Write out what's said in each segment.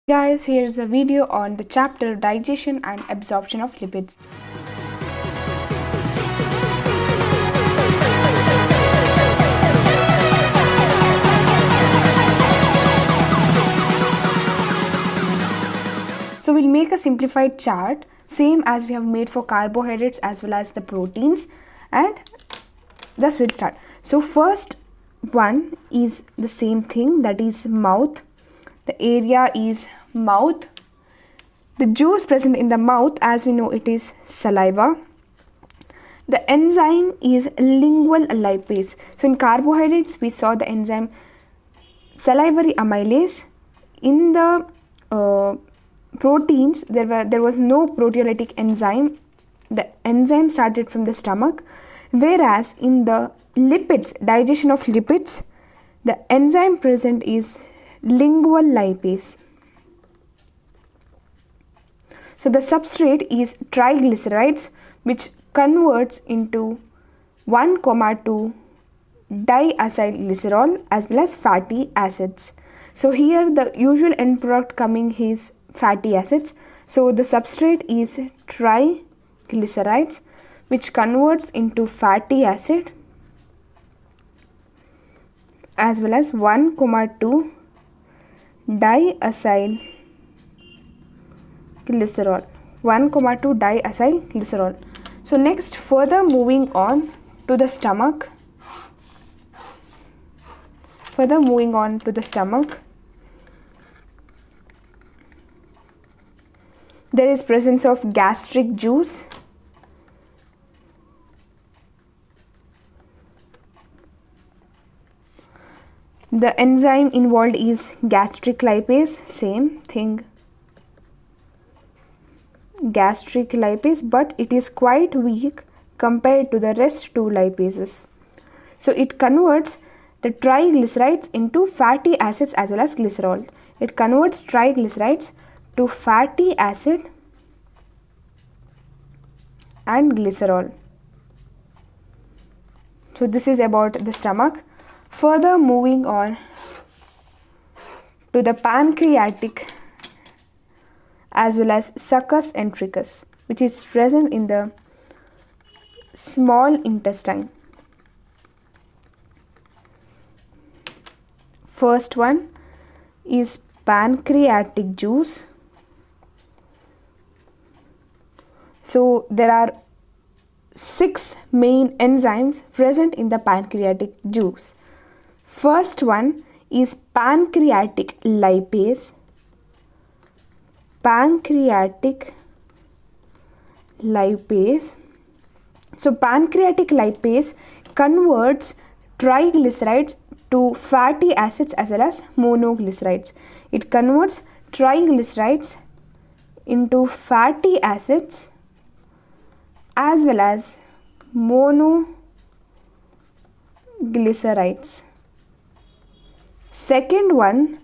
Guys, here's a video on the chapter Digestion and Absorption of Lipids. So we'll make a simplified chart, same as we have made for carbohydrates as well as the proteins, and thus we'll start. So first one is the same thing, that is mouth. The area is mouth. The juice present in the mouth, as we know, it is saliva. The enzyme is lingual lipase. So in carbohydrates we saw the enzyme salivary amylase. In the proteins there was no proteolytic enzyme. The enzyme started from the stomach, whereas in the lipids, digestion of lipids, the enzyme present is lingual lipase. So the substrate is triglycerides, which converts into 1,2 diacylglycerol as well as fatty acids. So here the usual end product coming is fatty acids. So the substrate is triglycerides, which converts into fatty acid as well as 1,2 diacylglycerol. 1,2 diacylglycerol. So next, further moving on to the stomach. There is presence of gastric juice. The enzyme involved is gastric lipase, same thing, gastric lipase, but it is quite weak compared to the rest two lipases. So it converts the triglycerides into fatty acids as well as glycerol. It converts triglycerides to fatty acid and glycerol. So this is about the stomach. Further moving on to the pancreatic as well as succus entericus, which is present in the small intestine. First one is pancreatic juice. So there are 6 main enzymes present in the pancreatic juice. First one is pancreatic lipase. Pancreatic lipase. So pancreatic lipase converts triglycerides to fatty acids as well as monoglycerides. It converts triglycerides into fatty acids as well as monoglycerides. Second one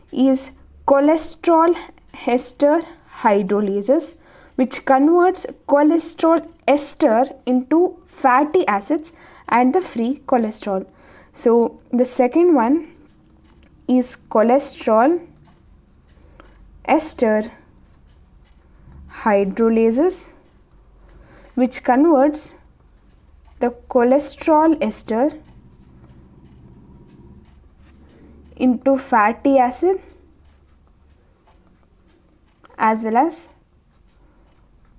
is cholesterol ester hydrolases, which converts cholesterol ester into fatty acids and the free cholesterol. So the second one is cholesterol ester hydrolases, which converts the cholesterol ester into fatty acid as well as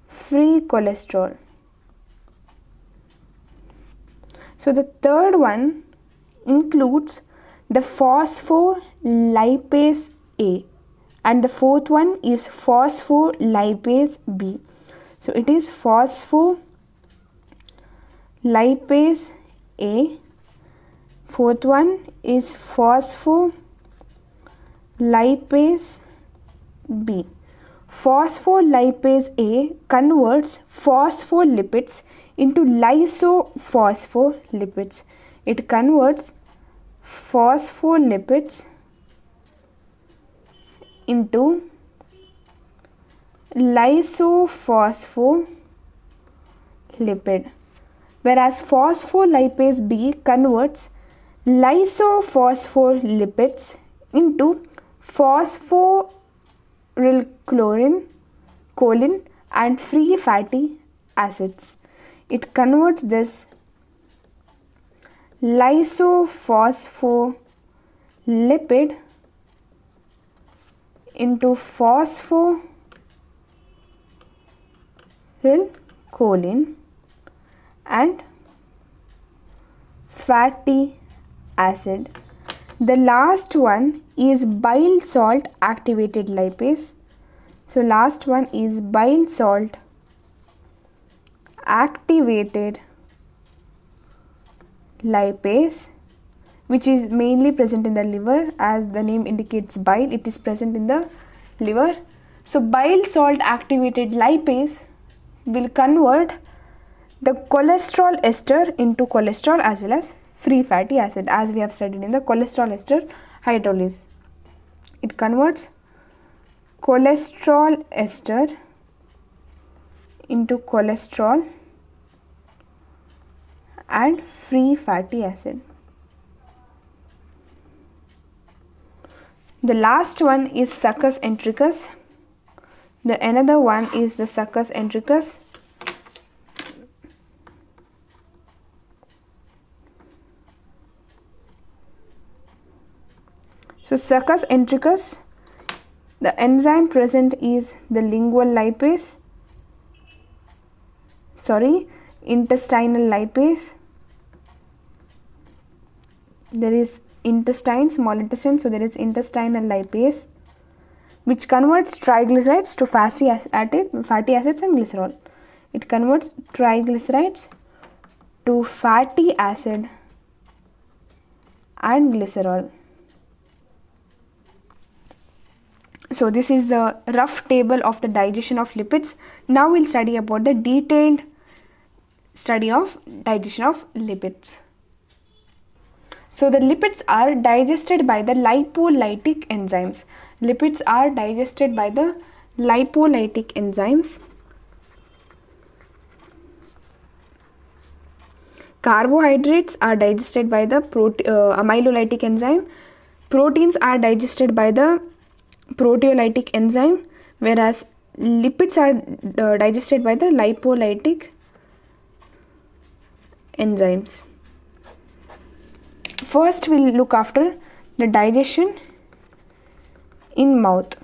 free cholesterol. So the third one includes the phospholipase A, and the fourth one is phospholipase B. So it is phospholipase A, fourth one is phospholipase B. Phospholipase A converts phospholipids into lysophospholipids. It converts phospholipids into lysophospholipid, whereas phospholipase B converts lysophospholipids into phospholipids choline and free fatty acids. It converts this lysophospholipid into phosphorylcholine and fatty acid. The last one is bile salt activated lipase. So last one is bile salt activated lipase, which is mainly present in the liver. As the name indicates, bile, it is present in the liver. So bile salt activated lipase will convert the cholesterol ester into cholesterol as well as free fatty acid, as we have studied in the cholesterol ester hydrolysis. It converts cholesterol ester into cholesterol and free fatty acid. The last one is succus entericus. The another one is the succus entericus. So succus entericus, the enzyme present is the intestinal lipase. There is intestine, small intestine, so there is intestinal lipase, which converts triglycerides to fatty acids and glycerol. It converts triglycerides to fatty acid and glycerol. So this is the rough table of the digestion of lipids. Now we'll study about the detailed study of digestion of lipids. So the lipids are digested by the lipolytic enzymes. Lipids are digested by the lipolytic enzymes. Carbohydrates are digested by the amylolytic enzyme. Proteins are digested by the proteolytic enzyme, whereas lipids are digested by the lipolytic enzymes. First, we'll look after the digestion in mouth.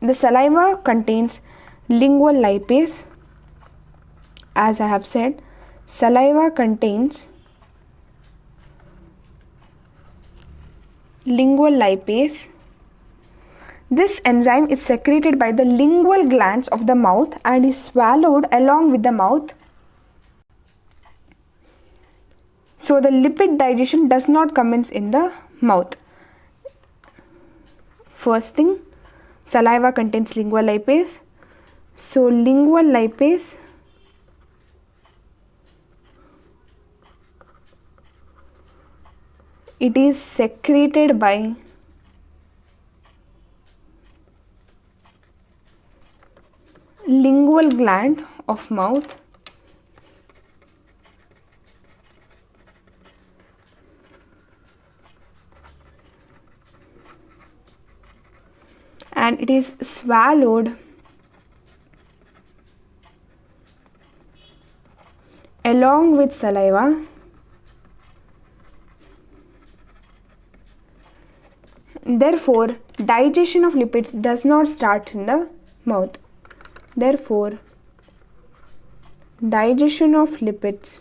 The saliva contains lingual lipase. As I have said, saliva contains lingual lipase. This enzyme is secreted by the lingual glands of the mouth and is swallowed along with the mouth. So the lipid digestion does not commence in the mouth. First thing, saliva contains lingual lipase. So lingual lipase it is secreted by lingual gland of mouth and it is swallowed along with saliva. Therefore, digestion of lipids does not start in the mouth. Therefore, digestion of lipids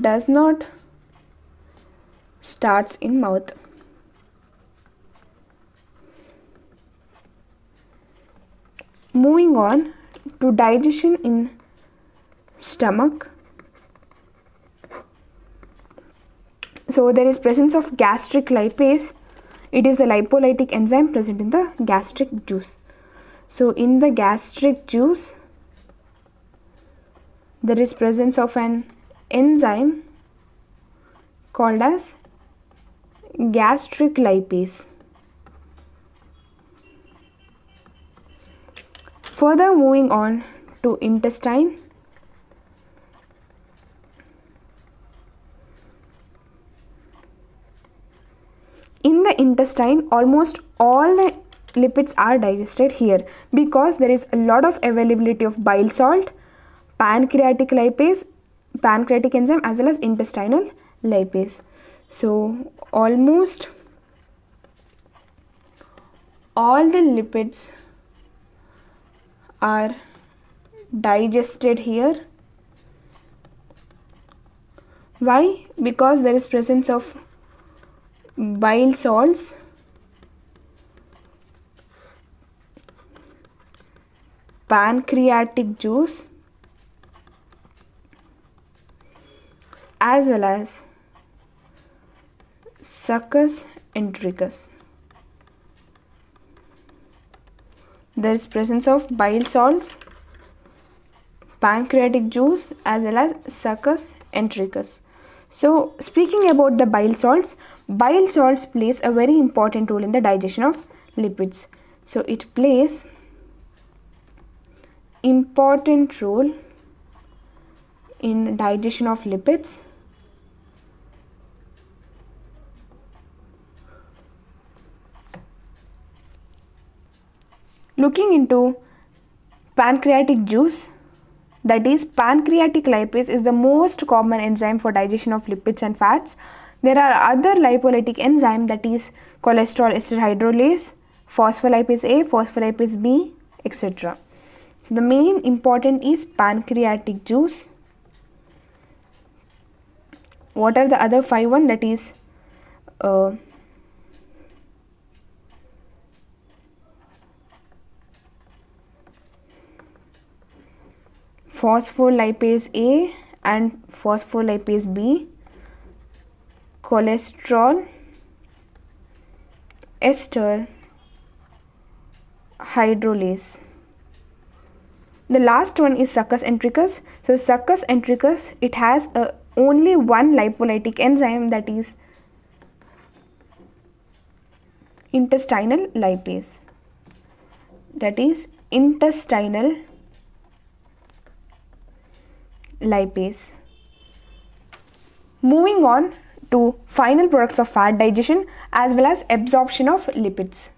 does not starts in mouth. Moving on to digestion in stomach. So there is presence of gastric lipase. It is a lipolytic enzyme present in the gastric juice. So in the gastric juice, there is presence of an enzyme called as gastric lipase. Further moving on to intestine. In the intestine, almost all the lipids are digested here because there is a lot of availability of bile salt, pancreatic lipase, pancreatic enzyme, as well as intestinal lipase. So almost all the lipids are digested here. Why? Because there is presence of bile salts, pancreatic juice, as well as succus entericus. There is presence of bile salts, pancreatic juice, as well as succus entericus. So speaking about the bile salts plays a very important role in the digestion of lipids. So it plays important role in digestion of lipids. Looking into pancreatic juice, that is pancreatic lipase is the most common enzyme for digestion of lipids and fats. There are other lipolytic enzymes, that is cholesterol ester hydrolase, phospholipase A, phospholipase B, etc. The main important is pancreatic juice. What are the other 5 one? That is phospholipase A and phospholipase B, cholesterol ester hydrolase. The last one is succus entericus. So succus entericus, it has only one lipolytic enzyme, that is intestinal lipase. That is intestinal lipase. Moving on to final products of fat digestion as well as absorption of lipids.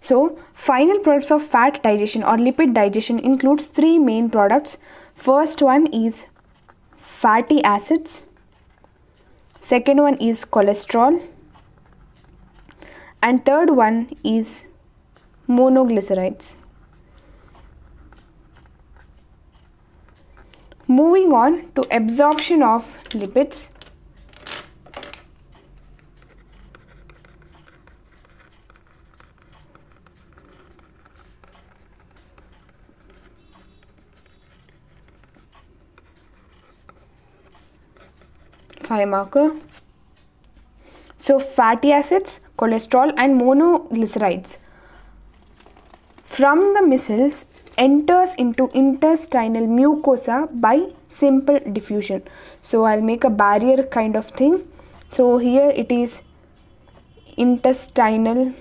So final products of fat digestion or lipid digestion includes 3 main products. First one is fatty acids, second one is cholesterol, and third one is monoglycerides. Moving on to absorption of lipids. Five marker. So fatty acids, cholesterol and monoglycerides from the micelles enters into intestinal mucosa by simple diffusion. So I'll make a barrier kind of thing. So here it is intestinal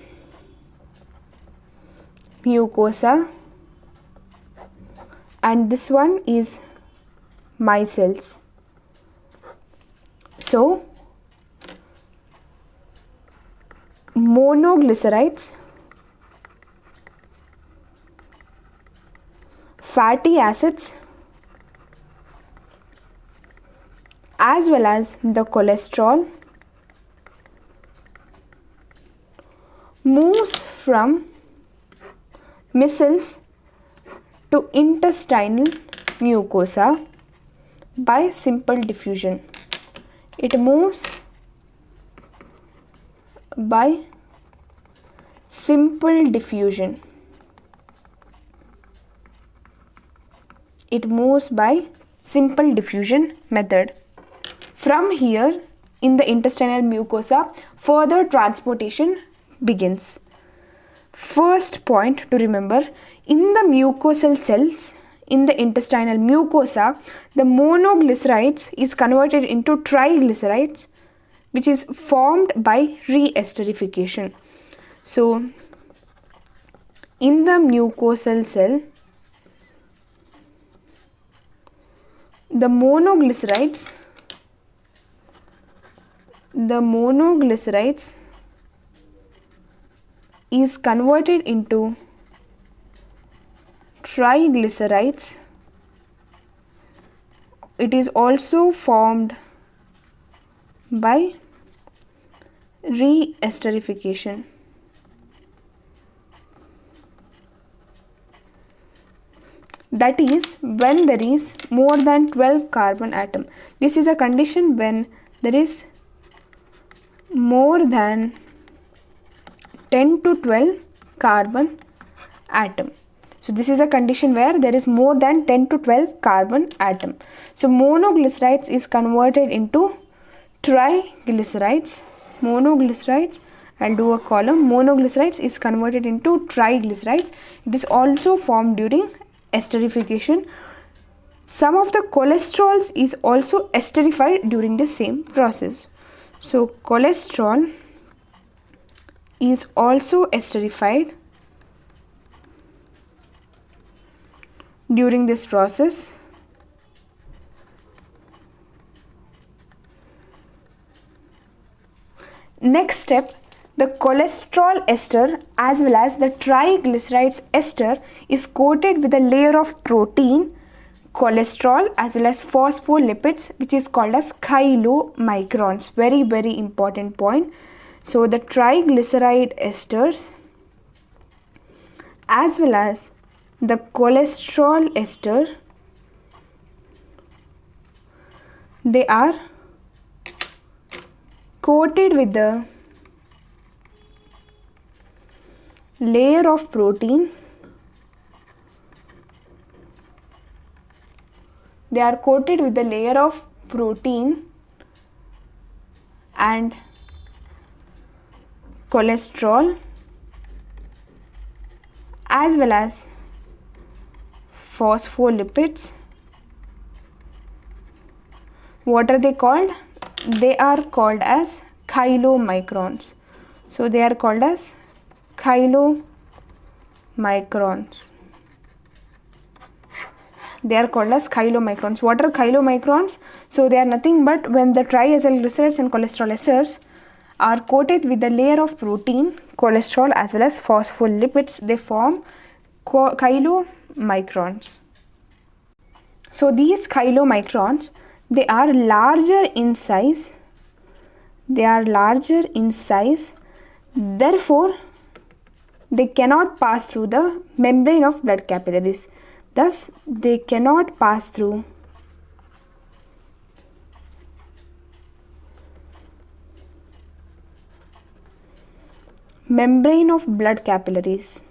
mucosa and this one is micelles. So monoglycerides, fatty acids as well as the cholesterol moves from micelles to intestinal mucosa by simple diffusion. It moves by simple diffusion. It moves by simple diffusion method. From here in the intestinal mucosa, further transportation begins. First point to remember, in the mucosal cells, in the intestinal mucosa, the monoglycerides is converted into triglycerides, which is formed by reesterification. So in the mucosal cell, the monoglycerides is converted into triglycerides. It is also formed by reesterification. That is when there is more than 12 carbon atom. This is a condition when there is more than 10 to 12 carbon atom. So this is a condition where there is more than 10 to 12 carbon atom. So monoglycerides is converted into triglycerides. Monoglycerides, I'll do a column. Monoglycerides is converted into triglycerides. It is also formed during esterification. Some of the cholesterols is also esterified during the same process. So cholesterol is also esterified during this process. Next step, the cholesterol ester as well as the triglycerides ester is coated with a layer of protein, cholesterol as well as phospholipids, which is called as chylomicrons. Very important point. So the triglyceride esters as well as the cholesterol ester, they are coated with the layer of protein. They are coated with the layer of protein and cholesterol as well as phospholipids. What are they called? They are called as chylomicrons. So they are called as chylomicrons. They are called as chylomicrons. What are chylomicrons? So they are nothing but when the triglycerides and cholesterol esters are coated with the layer of protein, cholesterol as well as phospholipids, they form chylomicrons. So these chylomicrons, they are larger in size. Therefore, they cannot pass through the membrane of blood capillaries. Thus, they cannot pass through membrane of blood capillaries.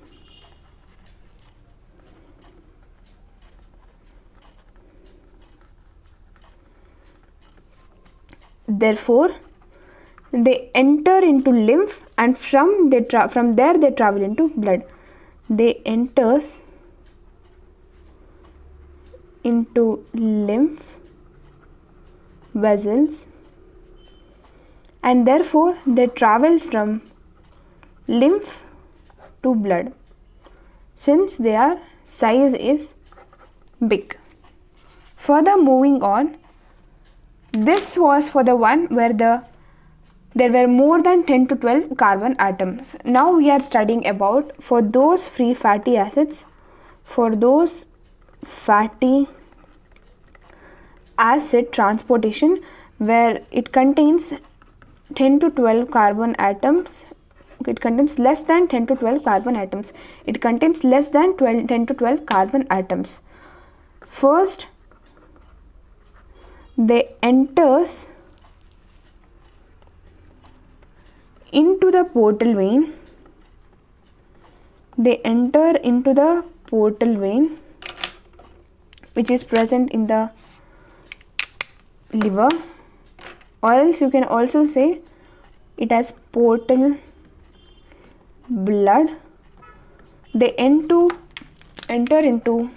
Therefore, they enter into lymph and from there they travel into blood. They enters into lymph vessels and therefore they travel from lymph to blood since their size is big. Further moving on, this was for the one where there were more than 10 to 12 carbon atoms. Now we are studying about for those free fatty acids, for those fatty acid transportation where it contains 10 to 12 carbon atoms. It contains less than 10 to 12 carbon atoms. It contains less than 10 to 12 carbon atoms. First, they enters into the portal vein. They enter into the portal vein, which is present in the liver, or else you can also say it as portal blood. They enter into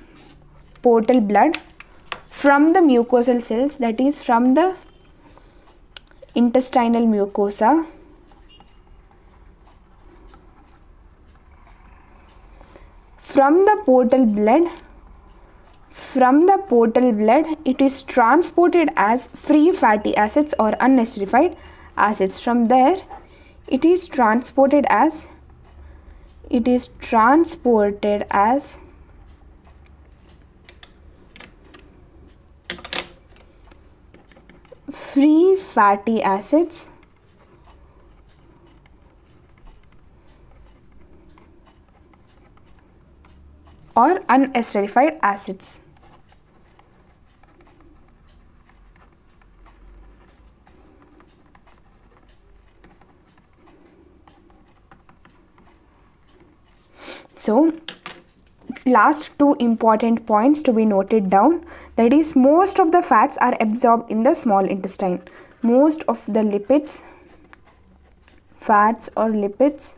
portal blood from the mucosal cells, that is from the intestinal mucosa. From the portal blood, it is transported as free fatty acids or unesterified acids. From there, it is transported as it is transported as free fatty acids or unesterified acids. So last two important points to be noted down, that is, most of the fats are absorbed in the small intestine. Most of the lipids, fats or lipids,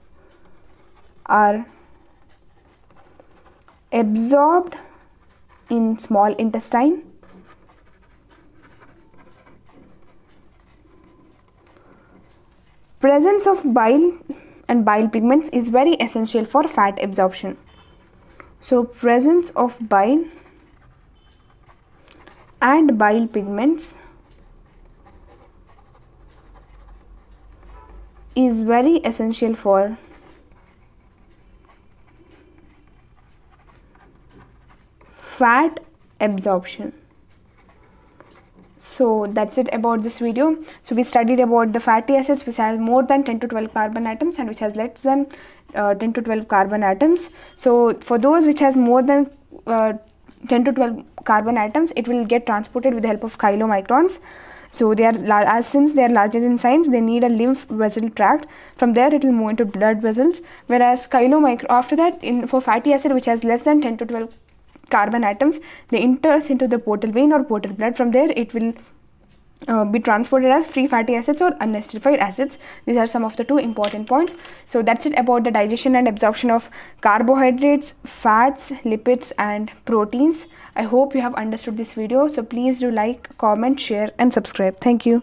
are absorbed in small intestine. Presence of bile and bile pigments is very essential for fat absorption. So presence of bile and bile pigments is very essential for fat absorption. So that's it about this video. So we studied about the fatty acids which has more than 10 to 12 carbon atoms and which has less than 10 to 12 carbon atoms. So for those which has more than 10 to 12 carbon atoms, it will get transported with the help of chylomicrons. So they are, since they are larger in size, they need a lymph vessel tract. From there it will move into blood vessels, whereas after that, for fatty acid which has less than 10 to 12 carbon atoms, they enters into the portal vein or portal blood. From there it will be transported as free fatty acids or unesterified acids. These are some of the two important points. So that's it about the digestion and absorption of carbohydrates, fats, lipids and proteins. I hope you have understood this video. So please do like, comment, share and subscribe. Thank you.